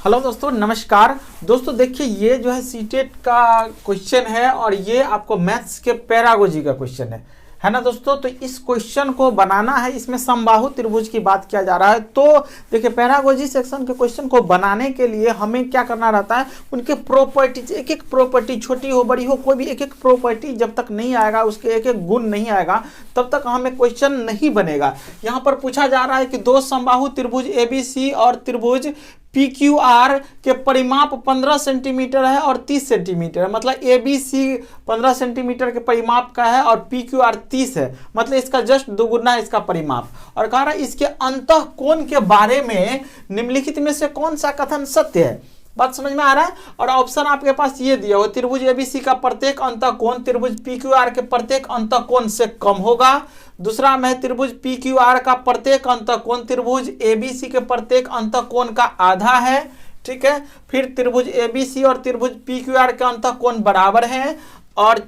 Hello दोस्तों, नमस्कार। दोस्तों देखिए, ये जो है सीटेट का क्वेश्चन है और ये आपको मैथ्स के पैरागोजी का क्वेश्चन है ना दोस्तों। तो इस क्वेश्चन को बनाना है, इसमें समबाहु त्रिभुज की बात किया जा रहा है। तो देखिए, पैरागोजी सेक्शन के क्वेश्चन को बनाने के लिए हमें क्या करना रहता है, उनके प्रॉपर्टीज, एक एक प्रॉपर्टी, छोटी हो बड़ी हो, कोई भी एक एक प्रॉपर्टी जब तक नहीं आएगा, उसके एक एक गुण नहीं आएगा, तब तक हमें क्वेश्चन नहीं बनेगा। यहाँ पर पूछा जा रहा है कि दो समबाहु त्रिभुज एबीसी और त्रिभुज PQR के परिमाप 15 सेंटीमीटर है और 30 सेंटीमीटर है। मतलब ABC 15 सेंटीमीटर के परिमाप का है और PQR 30 है, मतलब इसका जस्ट दोगुना है इसका परिमाप। और कह रहा है इसके अंतःकोण के बारे में निम्नलिखित में से कौन सा कथन सत्य है। बात समझ में आ रहा है। और ऑप्शन आपके पास ये दिया हो, त्रिभुज ABC का प्रत्येक अंतःकोण त्रिभुज PQR के प्रत्येक अंतःकोण से कम होगा। दूसरा में त्रिभुज PQR का प्रत्येक अंतःकोण त्रिभुज ABC के प्रत्येक अंतःकोण का आधा है, ठीक है। फिर त्रिभुज ABC और त्रिभुज PQR के अंतःकोण बराबर हैं। और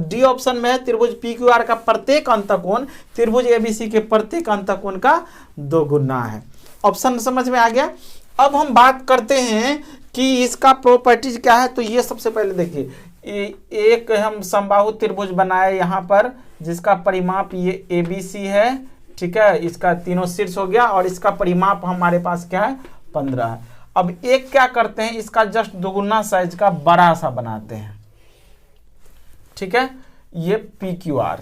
डी ऑप्शन में है त्रिभुज PQR का प्रत्येक अंतःकोण त्रिभुज ABC के प्रत्येक अंतःकोण का दोगुना है। ऑप्शन समझ में आ गया। अब हम बात करते हैं कि इसका प्रॉपर्टीज क्या है। तो ये सबसे पहले देखिए, एक हम समबाहु त्रिभुज बनाए यहाँ पर, जिसका परिमाप ये ABC है, ठीक है। इसका तीनों शीर्ष हो गया और इसका परिमाप हमारे पास क्या है, 15 है। अब एक क्या करते हैं, इसका जस्ट दोगुना साइज का बड़ा सा बनाते हैं, ठीक है। ये PQR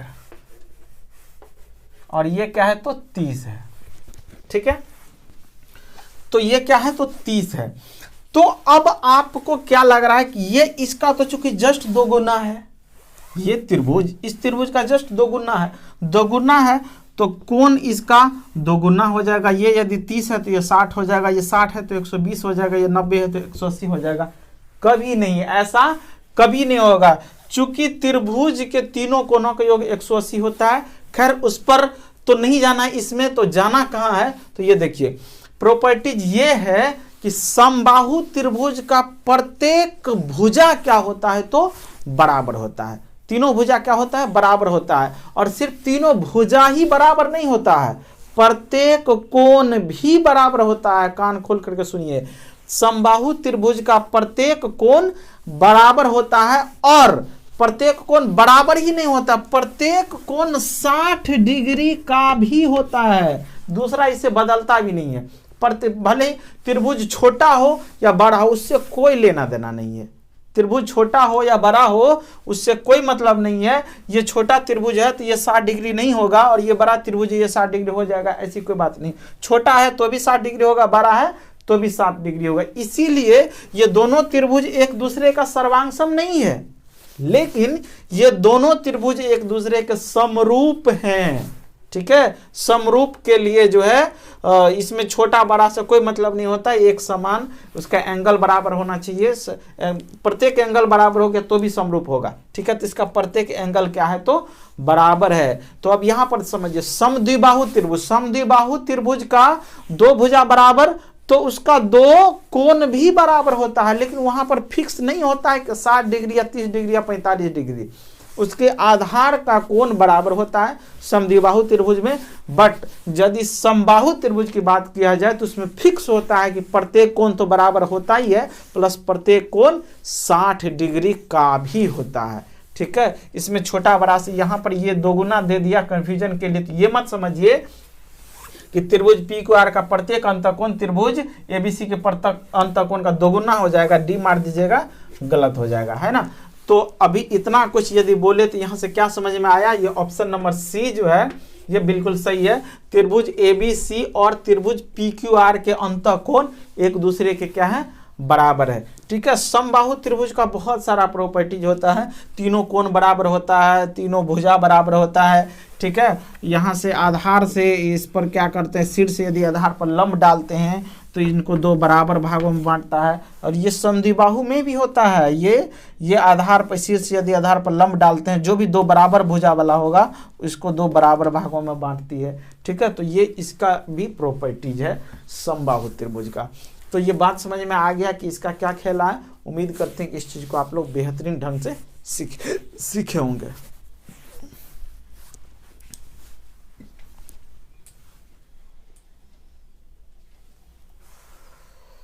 और ये क्या है, तो 30 है, ठीक है। तो ये क्या है, तो 30 है। तो अब आपको क्या लग रहा है कि ये इसका तो चूंकि जस्ट दोगुना है, ये त्रिभुज इस त्रिभुज का जस्ट दोगुना है, तो कोण इसका दोगुना हो जाएगा। ये यदि 30 है तो ये 60 हो जाएगा, ये 60 है तो 120 हो जाएगा, ये 90 है तो 180 हो जाएगा। कभी नहीं, ऐसा कभी नहीं होगा, चूंकि त्रिभुज के तीनों कोणों का योग 180 होता है। खैर, उस पर तो नहीं जाना है, इसमें तो जाना कहाँ है। तो ये देखिए, प्रॉपर्टीज ये है कि समबाहु त्रिभुज का प्रत्येक भुजा क्या होता है, तो बराबर होता है। तीनों भुजा क्या होता है, बराबर होता है। और सिर्फ तीनों भुजा ही बराबर नहीं होता है, प्रत्येक कोण भी बराबर होता है। कान खोल करके सुनिए, समबाहु त्रिभुज का प्रत्येक कोण बराबर होता है। और प्रत्येक कोण बराबर ही नहीं होता, प्रत्येक कोण 60 डिग्री का भी होता है। दूसरा इसे बदलता भी नहीं है। भले त्रिभुज छोटा हो या बड़ा हो, उससे कोई लेना देना नहीं है। त्रिभुज छोटा हो या बड़ा हो, उससे कोई मतलब नहीं है। ये छोटा त्रिभुज है तो ये 60 डिग्री नहीं होगा, और ये बड़ा त्रिभुज है ये 60 डिग्री हो जाएगा, ऐसी कोई बात नहीं। छोटा है तो भी 60 डिग्री होगा, बड़ा है तो भी 60 डिग्री होगा। इसीलिए ये दोनों त्रिभुज एक दूसरे का सर्वांग नहीं है, लेकिन ये दोनों त्रिभुज एक दूसरे के समरूप हैं, ठीक है। समरूप के लिए जो है इसमें छोटा बड़ा से कोई मतलब नहीं होता, एक समान उसका एंगल बराबर होना चाहिए। प्रत्येक एंगल बराबर हो गया तो भी समरूप होगा, ठीक है। तो इसका प्रत्येक एंगल क्या है, तो बराबर है। तो अब यहाँ पर समझिए, समद्विबाहु त्रिभुज का दो भुजा बराबर, तो उसका दो कोण भी बराबर होता है, लेकिन वहां पर फिक्स नहीं होता है कि 60 डिग्री या 30 डिग्री या 45 डिग्री। उसके आधार का कोण बराबर होता है समद्विबाहु त्रिभुज में। बट यदि समबाहु त्रिभुज की बात किया जाए तो उसमें फिक्स होता है कि प्रत्येक कोण तो बराबर होता ही है, प्लस प्रत्येक कोण 60 डिग्री का भी होता है, ठीक है। इसमें छोटा बड़ा से यहाँ पर ये दोगुना दे दिया कंफ्यूजन के लिए। तो ये मत समझिए कि त्रिभुज PQR का प्रत्येक अंतःकोण त्रिभुज ABC के प्रत्येक अंतःकोण का दोगुना हो जाएगा, डी मार दीजिएगा, गलत हो जाएगा, है ना। तो अभी इतना कुछ यदि बोले तो यहाँ से क्या समझ में आया, ये ऑप्शन नंबर C जो है ये बिल्कुल सही है। त्रिभुज ABC और त्रिभुज PQR के अंतःकोण एक दूसरे के क्या है, बराबर है, ठीक है। समबाहु त्रिभुज का बहुत सारा प्रॉपर्टीज होता है, तीनों कोण बराबर होता है, तीनों भुजा बराबर होता है, ठीक है। यहाँ से आधार से इस पर क्या करते हैं, शीर्ष यदि आधार पर लंब डालते हैं तो इनको दो बराबर भागों में बांटता है। और ये समद्विबाहु में भी होता है, ये आधार पर, शीर्ष यदि आधार पर लंब डालते हैं, जो भी दो बराबर भुजा वाला होगा इसको दो बराबर भागों में बांटती है, ठीक है। तो ये इसका भी प्रॉपर्टीज है समबाहु त्रिभुज का। तो ये बात समझ में आ गया कि इसका क्या खेला है। उम्मीद करते हैं कि इस चीज़ को आप लोग बेहतरीन ढंग से सीखे होंगे।